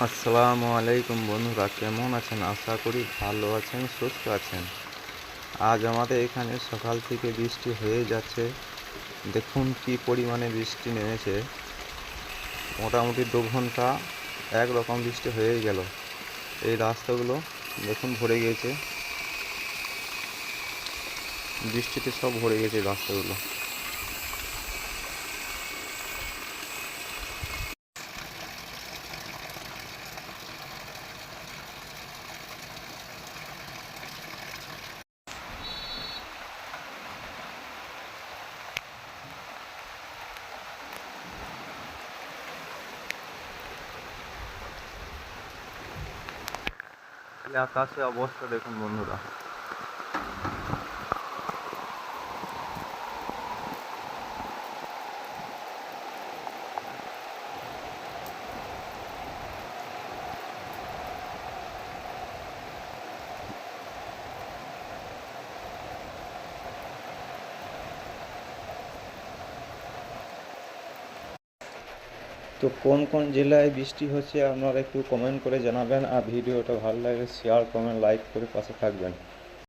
আসসালামু আলাইকুম বন্ধুরা, কেমন আছেন? আশা করি ভালো আছেন, সুস্থ আছেন। আজ আমাদের এখানে সকাল থেকে বৃষ্টি হয়ে যাচ্ছে। দেখুন কি পরিমাণে বৃষ্টি নেমেছে। মোটামুটি 2 ঘন্টা একরকম বৃষ্টি হয়েই গেল। এই রাস্তাগুলো দেখুন ভরে গিয়েছে, বৃষ্টিতে সব ভরে গেছে এই রাস্তাগুলো। আকাশে অবস্থা দেখুন বন্ধুরা। তো কোন কোন জেলায় বৃষ্টি হচ্ছে আপনারা একটু কমেন্ট করে জানাবেন, আর ভিডিওটা ভালো লাগলে শেয়ার, কমেন্ট, লাইক করে পাশে থাকবেন।